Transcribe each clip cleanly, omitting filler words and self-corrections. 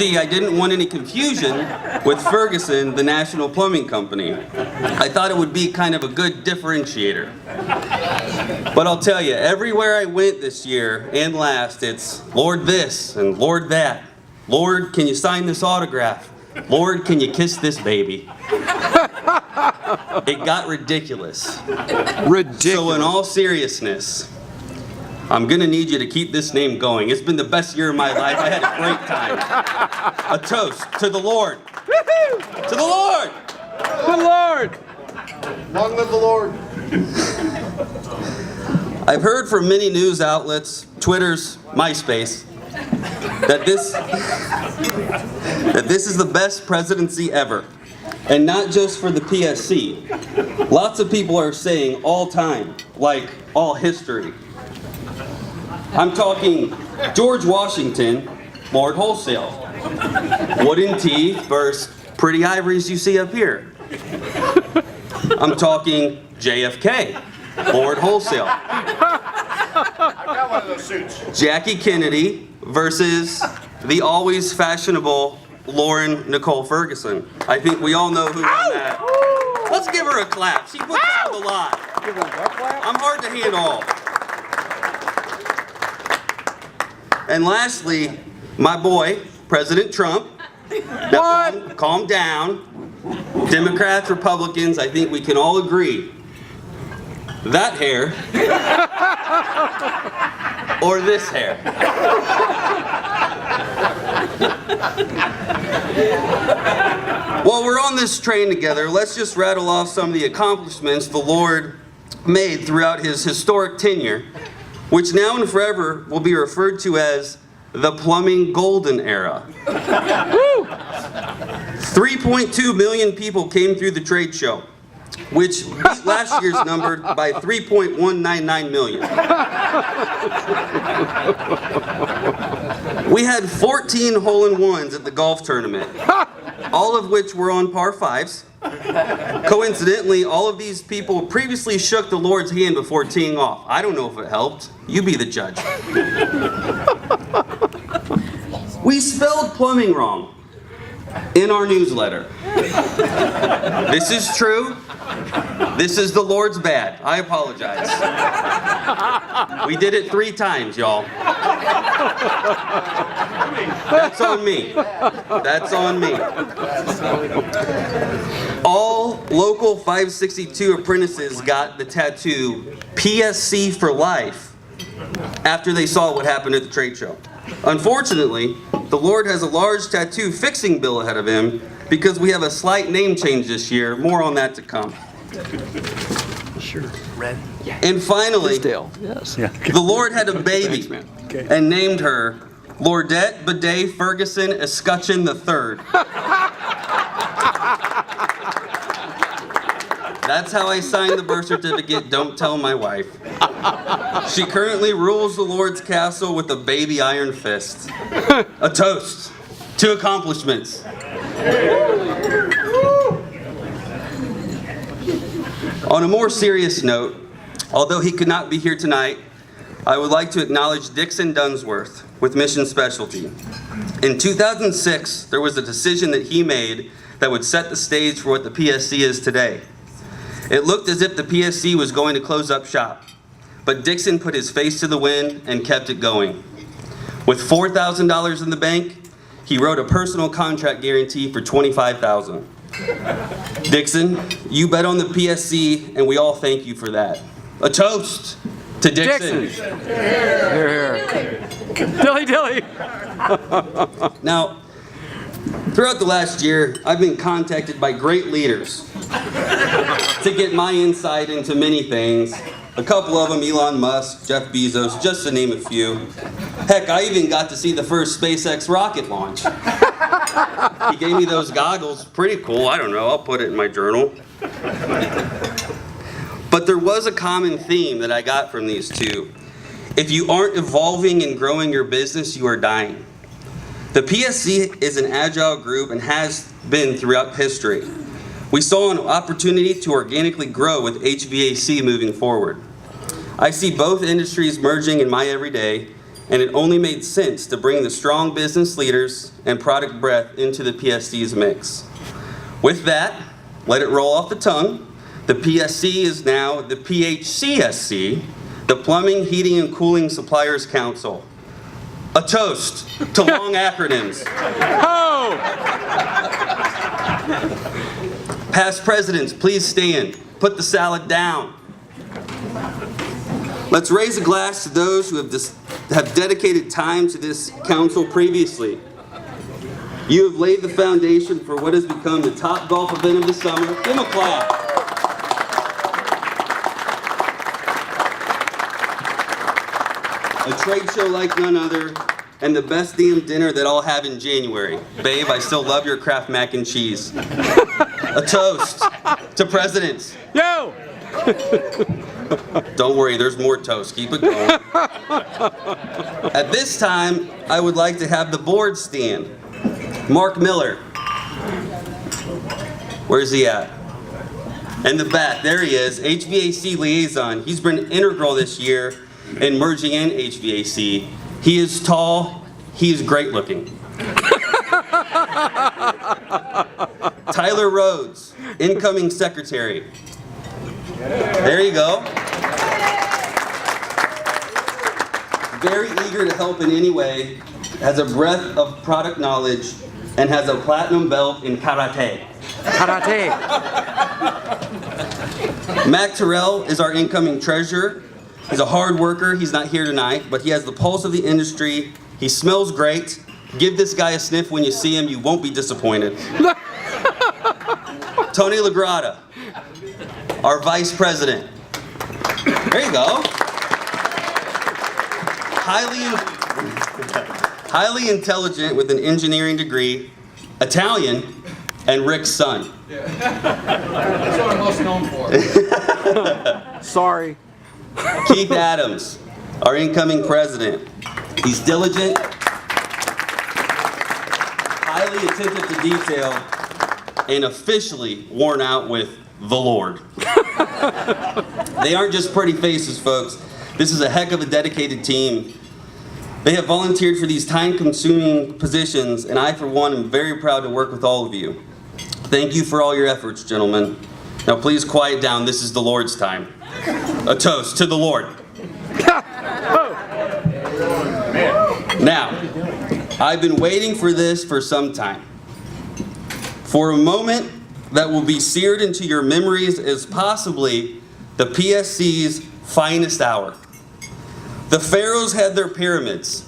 see, I didn't want any confusion with Ferguson, the national plumbing company. I thought it would be kind of a good differentiator. But I'll tell you, everywhere I went this year and last, it's Lord this and Lord that. Lord, can you sign this autograph? Lord, can you kiss this baby? It got ridiculous. So in all seriousness, I'm gonna need you to keep this name going. It's been the best year of my life. I had a great time. A toast to the Lord. To the Lord. The Lord. Long live the Lord. I've heard from many news outlets, Twitter's, MySpace, that this is the best presidency ever. And not just for the PSC. Lots of people are saying all time, like all history. I'm talking George Washington, Lord Wholesale. Wooden teeth versus pretty ivories you see up here. I'm talking JFK, Lord Wholesale. I've got one of those suits. Jackie Kennedy versus the always fashionable Lauren Nicole Ferguson. I think we all know who won that. Let's give her a clap. She puts up a lot. I'm hard to handle. And lastly, my boy, President Trump. Now, calm down. Democrats, Republicans, I think we can all agree. That hair or this hair. While we're on this train together, let's just rattle off some of the accomplishments the Lord made throughout his historic tenure, which now and forever will be referred to as the plumbing golden era. 3.2 million people came through the trade show, which beat last year's number by 3.199 million. We had 14 hole-in-ones at the golf tournament, all of which were on par fives. Coincidentally, all of these people previously shook the Lord's hand before teeing off. I don't know if it helped. You be the judge. We spelled plumbing wrong in our newsletter. This is true. This is the Lord's bad. I apologize. We did it 3 times, y'all. That's on me. That's on me. All local 562 apprentices got the tattoo PSC for life after they saw what happened at the trade show. Unfortunately, the Lord has a large tattoo fixing bill ahead of him because we have a slight name change this year. More on that to come. Sure. Red. Yeah. And finally, Yes. Yeah. the Lord had a baby and named her Lordette Bidet Ferguson Escutcheon III. That's how I signed the birth certificate. Don't tell my wife. She currently rules the Lord's castle with a baby iron fist. A toast to accomplishments. On a more serious note, although he could not be here tonight, I would like to acknowledge Dixon Dunsworth with Mission Specialty. In 2006, there was a decision that he made that would set the stage for what the PSC is today. It looked as if the PSC was going to close up shop, but Dixon put his face to the wind and kept it going. With $4,000 in the bank, he wrote a personal contract guarantee for $25,000. Dixon, you bet on the PSC, and we all thank you for that. A toast to Dixon. Here. Dilly dilly. Now, throughout the last year, I've been contacted by great leaders to get my insight into many things. A couple of them, Elon Musk, Jeff Bezos, just to name a few. Heck, I even got to see the first SpaceX rocket launch. He gave me those goggles. Pretty cool. I don't know. I'll put it in my journal. But there was a common theme that I got from these two. If you aren't evolving and growing your business, you are dying. The PSC is an agile group and has been throughout history. We saw an opportunity to organically grow with HVAC moving forward. I see both industries merging in my everyday, and it only made sense to bring the strong business leaders and product breadth into the PSC's mix. With that, let it roll off the tongue. The PSC is now the PHCSC, the Plumbing, Heating, and Cooling Suppliers Council. A toast to long acronyms. Oh! Past presidents, please stand. Put the salad down. Let's raise a glass to those who have dedicated time to this council previously. You have laid the foundation for what has become the top golf event of the summer. Give them a clap. A trade show like none other, and the best damn dinner that I'll have in January. Babe, I still love your Kraft mac and cheese. A toast to presidents. Yo! Don't worry, there's more toast. Keep it going. At this time, I would like to have the board stand. Mark Miller. Where's he at? In the back, there he is, HVAC liaison. He's been integral this year in merging in HVAC. He is tall, he is great looking. Tyler Rhodes, incoming secretary. There you go. Very eager to help in any way, has a breadth of product knowledge, and has a platinum belt in karate. Karate. Mac Terrell is our incoming treasurer. He's a hard worker. He's not here tonight, but he has the pulse of the industry. He smells great. Give this guy a sniff when you see him. You won't be disappointed. Tony Lagrada, our vice president. There you go. Highly intelligent with an engineering degree, Italian, and Rick's son. That's what I'm most known for. Sorry. Keith Adams, our incoming president. He's diligent, highly attentive to detail, and officially worn out with the Lord. They aren't just pretty faces, folks. This is a heck of a dedicated team. They have volunteered for these time-consuming positions, and I, for one, am very proud to work with all of you. Thank you for all your efforts, gentlemen. Now, please quiet down. This is the Lord's time. A toast to the Lord. Now, I've been waiting for this for some time. For a moment that will be seared into your memories as possibly the PSC's finest hour. The pharaohs had their pyramids,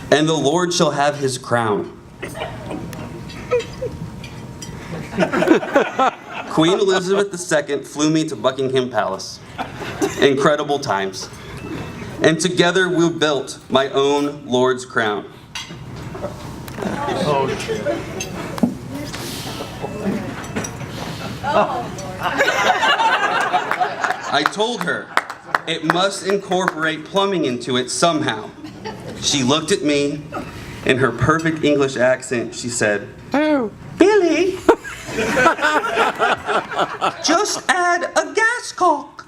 and the Lord shall have his crown. Queen Elizabeth II flew me to Buckingham Palace. Incredible times. And together we built my own Lord's crown. I told her it must incorporate plumbing into it somehow. She looked at me in her perfect English accent. She said, Oh. Billy, just add a gas cock.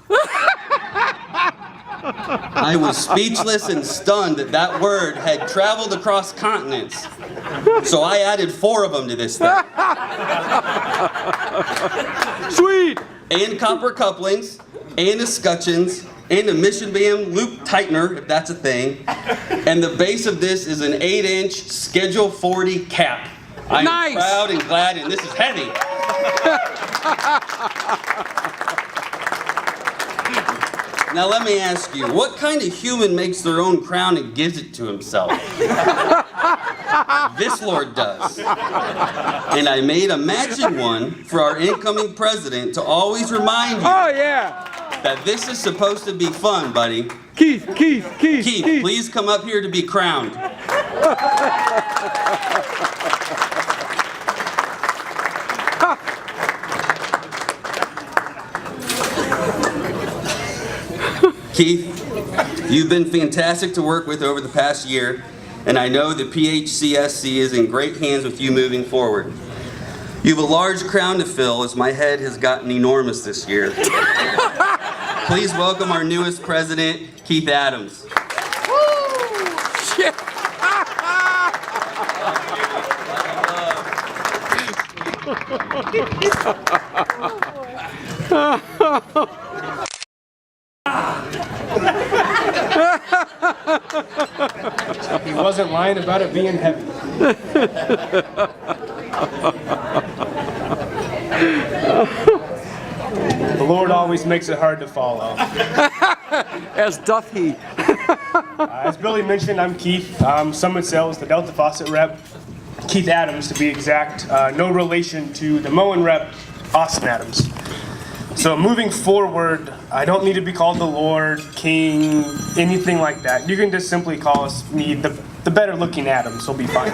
I was speechless and stunned that that word had traveled across continents. So I added 4 of them to this thing. Sweet. And copper couplings, and escutcheons, and a mission band loop tightener, if that's a thing. And the base of this is an 8-inch Schedule 40 cap. I am Nice. proud and glad, and this is heavy. Now let me ask you, what kind of human makes their own crown and gives it to himself? This Lord does. And I made a matching one for our incoming president to always remind you Oh, yeah. that this is supposed to be fun, buddy. Keith. Keith, please come up here to be crowned. Keith, you've been fantastic to work with over the past year, and I know the PHCSC is in great hands with you moving forward. You have a large crown to fill as my head has gotten enormous this year. Please welcome our newest president, Keith Adams. Yeah. He wasn't lying about it being heavy. The Lord always makes it hard to follow. As doth he. As Billy mentioned, I'm Keith. Summit Sales, the Delta Faucet rep. Keith Adams, to be exact. No relation to the Moen rep, Austin Adams. So moving forward, I don't need to be called the Lord, King, anything like that. You can just simply call me the better looking Adams. He'll be fine.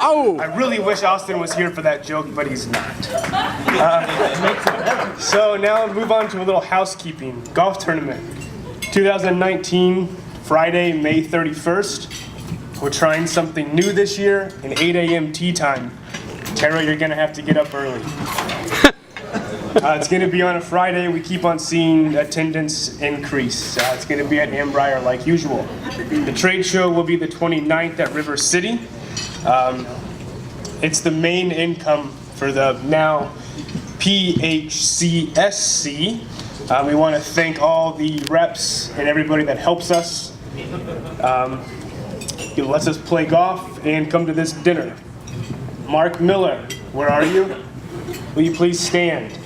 Oh! I really wish Austin was here for that joke, but he's not. So now move on to a little housekeeping. Golf tournament. 2019, Friday, May 31st. We're trying something new this year, an 8 a.m. tee time. Tara, you're gonna have to get up early. It's gonna be on a Friday. We keep on seeing attendance increase. It's gonna be at Ambrier like usual. The trade show will be the 29th at River City. It's the main income for the now PHCSC. We want to thank all the reps and everybody that helps us. Lets us play golf and come to this dinner. Mark Miller, where are you? Will you please stand?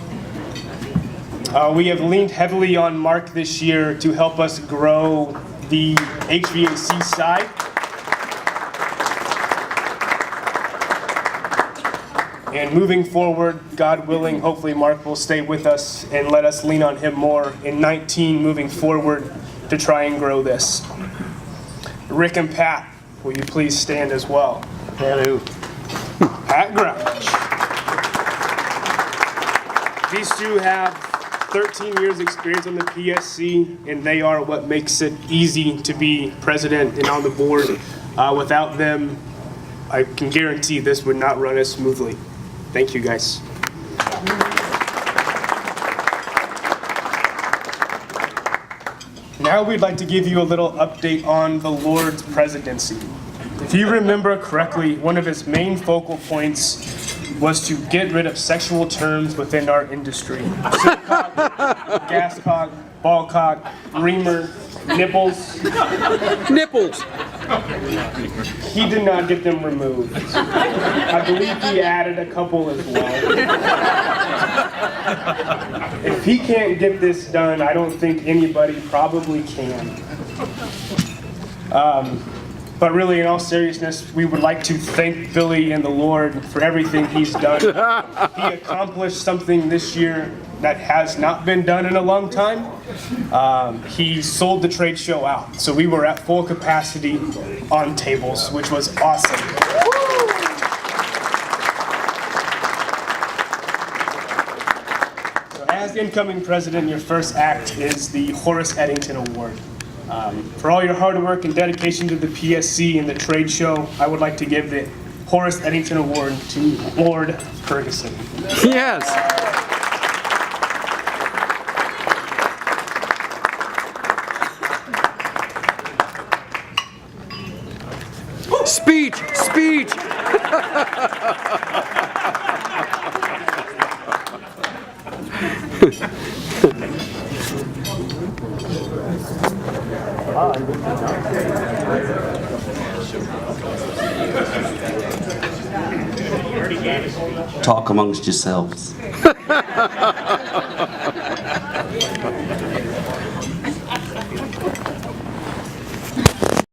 We have leaned heavily on Mark this year to help us grow the HVAC side. And moving forward, God willing, hopefully Mark will stay with us and let us lean on him more in 19 moving forward to try and grow this. Rick and Pat, will you please stand as well? Hello. Pat Grouch. These two have 13 years experience on the PSC, and they are what makes it easy to be president and on the board. Without them, I can guarantee this would not run as smoothly. Thank you, guys. Now we'd like to give you a little update on the Lord's presidency. If you remember correctly, one of his main focal points was to get rid of sexual terms within our industry. Silcock, gascock, ballcock, reamer, nipples. Nipples. He did not get them removed. I believe he added a couple as well. If he can't get this done, I don't think anybody probably can. But really, in all seriousness, we would like to thank Billy and the Lord for everything he's done. He accomplished something this year that has not been done in a long time. He sold the trade show out, so we were at full capacity on tables, which was awesome. So as incoming president, your first act is the Horace Eddington Award. For all your hard work and dedication to the PSC and the trade show, I would like to give the Horace Eddington Award to Lord Ferguson. Yes. Speech! Speech! Talk amongst yourselves.